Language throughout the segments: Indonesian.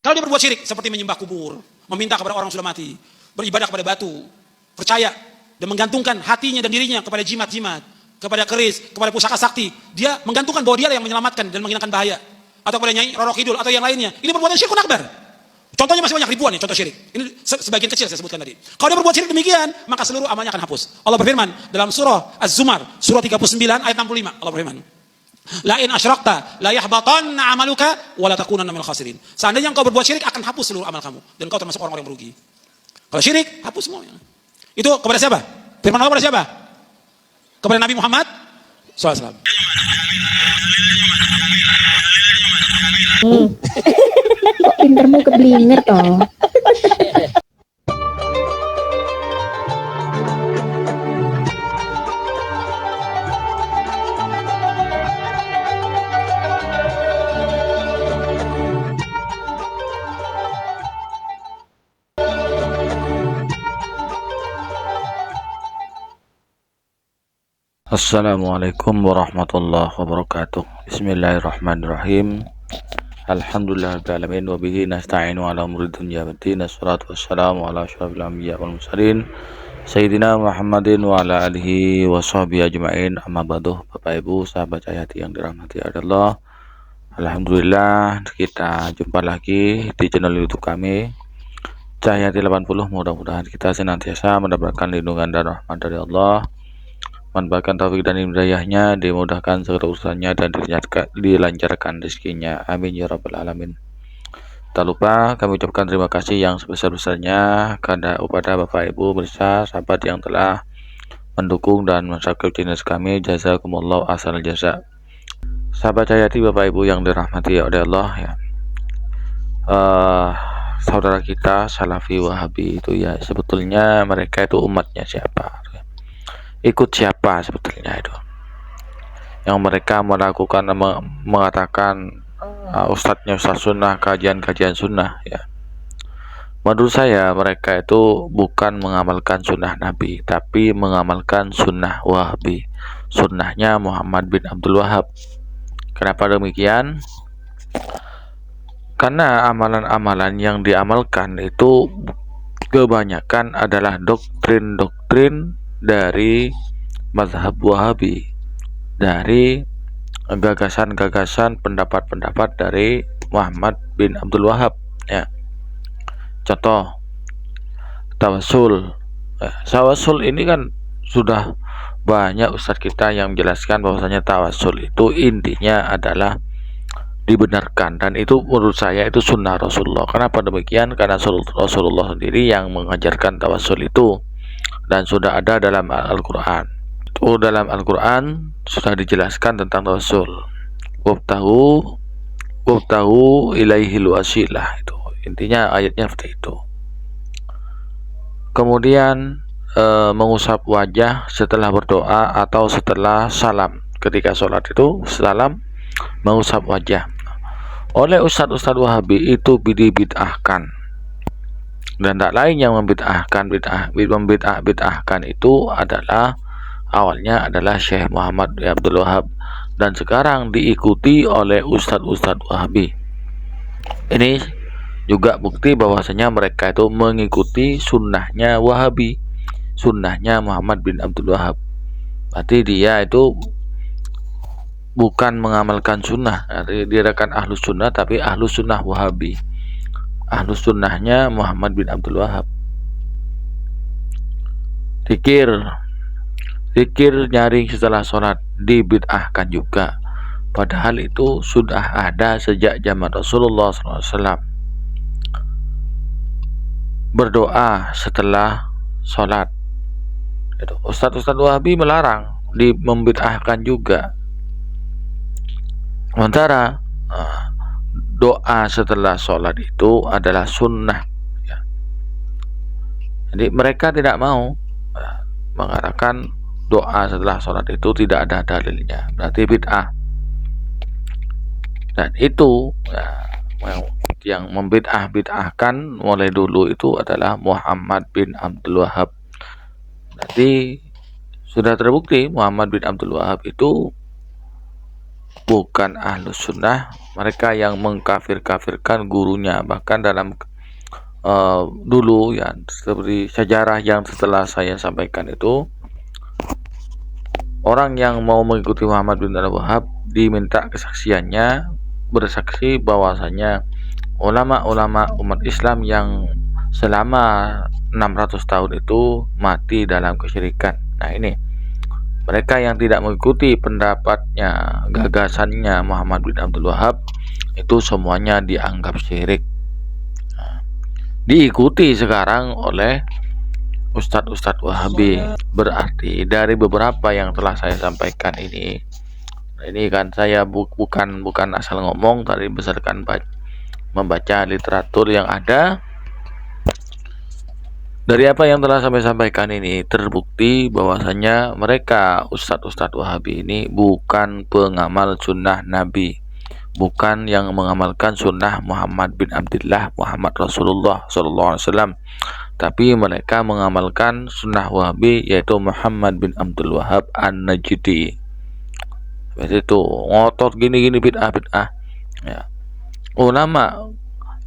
Kalau dia berbuat syirik seperti menyembah kubur, meminta kepada orang yang sudah mati, beribadah kepada batu, percaya dan menggantungkan hatinya dan dirinya kepada jimat-jimat, kepada keris, kepada pusaka sakti, dia menggantungkan bahwa dia yang menyelamatkan dan menghilangkan bahaya, atau kepada Nyai Roro Kidul atau yang lainnya. Ini perbuatan syirkun akbar. Contohnya masih banyak ribuan ya contoh syirik. Ini sebagian kecil saya sebutkan tadi. Kalau dia berbuat syirik demikian, maka seluruh amalnya akan hapus. Allah berfirman dalam surah Az-Zumar, surah 39 ayat 65. Allah berfirman, la in asyrakta la yahbatanna amaluka wa la takunanna minal khasirin. Seandainya engkau berbuat syirik akan hapus seluruh amal kamu dan engkau termasuk orang-orang yang merugi. Kalau syirik hapus semuanya. Itu kepada siapa? Firman Allah kepada siapa? Kepada Nabi Muhammad SAW. Kok pintermu keblinger toh? Assalamualaikum warahmatullahi wabarakatuh. Bismillahirrahmanirrahim. Alhamdulillahirrahmanirrahim. Wabihi nasta'inu ala umuri dunya waddin. Assalatu wassalamu ala asyrafil anbiya wal mursalin Sayyidina Muhammadin wa ala alihi wa sahbihi ajma'in. Amma ba'du. Bapak Ibu sahabat Cahayati yang dirahmati Allah, alhamdulillah kita jumpa lagi di channel YouTube kami Cahayati 80. Mudah-mudahan kita senantiasa mendapatkan lindungan dan rahmat dari Allah, manfaatkan taufik dan hidayahnya, dimudahkan segala urusannya dan dilancarkan rezekinya. Amin ya rabbal alamin. Tak lupa kami ucapkan terima kasih yang sebesar-besarnya kepada Bapak Ibu pemirsa sahabat yang telah mendukung dan mensubscribe channel kami. Jazakumullah asal jasa. Sahabat Cahayati, Bapak Ibu yang dirahmati oleh Allah ya. Saudara kita Salafi Wahabi itu ya, sebetulnya mereka itu umatnya siapa? Ikut siapa sebetulnya itu yang mereka melakukan mengatakan ustadznya ustadz sunnah, kajian sunnah ya. Menurut saya mereka itu bukan mengamalkan sunnah Nabi, tapi mengamalkan sunnah Wahabi, sunnahnya Muhammad bin Abdul Wahab. Kenapa demikian? Karena amalan-amalan yang diamalkan itu kebanyakan adalah doktrin-doktrin dari mazhab Wahabi, dari gagasan-gagasan, pendapat-pendapat dari Muhammad bin Abdul Wahab ya. Contoh tawassul. Tawassul ini kan sudah banyak ustadz kita yang menjelaskan bahwasanya tawassul itu intinya adalah dibenarkan, dan itu menurut saya itu sunnah Rasulullah. Kenapa demikian? Karena Rasulullah sendiri yang mengajarkan tawassul itu, dan sudah ada dalam Al-Quran. Dalam Al-Quran sudah dijelaskan tentang tawassul. Wabtahu ilaihil wasilah, itu intinya ayatnya seperti itu. Kemudian mengusap wajah setelah berdoa atau setelah salam. Ketika sholat itu salam, mengusap wajah. Oleh ustadz Wahabi itu dibid'ahkan. Dan tak lain yang membid'ahkan itu adalah awalnya adalah Syekh Muhammad bin Abdul Wahab, dan sekarang diikuti oleh ustadz Wahabi. Ini juga bukti bahwasanya mereka itu mengikuti sunnahnya Wahabi, sunnahnya Muhammad bin Abdul Wahab. Berarti dia itu bukan mengamalkan sunnah, dia akan ahlus sunnah, tapi ahlus sunnah Wahabi, ahlus sunnahnya Muhammad bin Abdul Wahab. Zikir nyaring setelah sholat dibid'ahkan juga, padahal itu sudah ada sejak zaman Rasulullah SAW. Berdoa setelah sholat itu ustadz Wahabi melarang, membid'ahkan juga. Sementara doa setelah sholat itu adalah sunnah ya. Jadi mereka tidak mau mengatakan doa setelah sholat itu tidak ada dalilnya, berarti bid'ah. Dan itu ya, yang membid'ahkan mulai dulu itu adalah Muhammad bin Abdul Wahab. Berarti sudah terbukti Muhammad bin Abdul Wahab itu bukan ahlus sunnah, mereka yang mengkafir-kafirkan gurunya. Bahkan dalam dulu ya, seperti sejarah yang setelah saya sampaikan itu, orang yang mau mengikuti Muhammad bin Abdul Wahab diminta kesaksiannya, bersaksi bahwasanya ulama-ulama umat Islam yang selama 600 tahun itu mati dalam kesyirikan. Nah ini, mereka yang tidak mengikuti pendapatnya, gagasannya Muhammad bin Abdul Wahab, itu semuanya dianggap syirik. Nah, diikuti sekarang oleh ustadz-ustadz Wahabi. Berarti dari beberapa yang telah saya sampaikan ini kan saya bukan asal ngomong, tadi berdasarkan membaca literatur yang ada. Dari apa yang telah saya sampaikan ini terbukti bahwasanya mereka ustadz-ustadz Wahabi ini bukan pengamal sunnah Nabi, bukan yang mengamalkan sunnah Muhammad bin Abdullah Muhammad Rasulullah SAW, tapi mereka mengamalkan sunnah Wahabi, yaitu Muhammad bin Abdul Wahab An-Najdi. Seperti itu, ngotot gini bid'ah ya. Ulama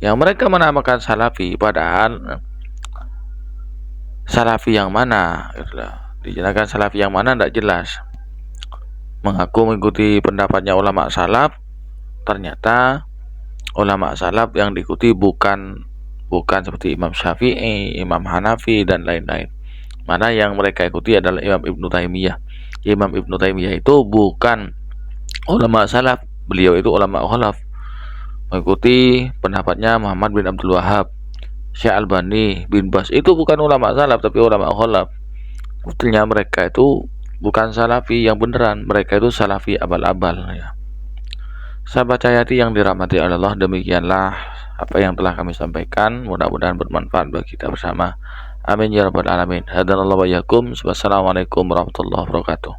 yang mereka menamakan salafi, padahal salafi yang mana, dijelaskan salafi yang mana tidak jelas. Mengaku mengikuti pendapatnya ulama salaf, ternyata ulama salaf yang diikuti bukan seperti Imam Syafi'i, Imam Hanafi dan lain-lain. Mana yang mereka ikuti adalah Imam Ibnu Taimiyah. Imam Ibnu Taimiyah itu bukan ulama salaf, beliau itu ulama khalaf, mengikuti pendapatnya Muhammad bin Abdul Wahab. Syekh Albani, bin Bas itu bukan ulama salaf tapi ulama khalaf. Sebetulnya mereka itu bukan salafi yang beneran, mereka itu salafi abal-abal ya. Sahabat Cahayati yang dirahmati Allah, demikianlah apa yang telah kami sampaikan, mudah-mudahan bermanfaat bagi kita bersama. Amin ya rabbal alamin. Hadanallahu wa iyyakum. Wassalamualaikum warahmatullahi wabarakatuh.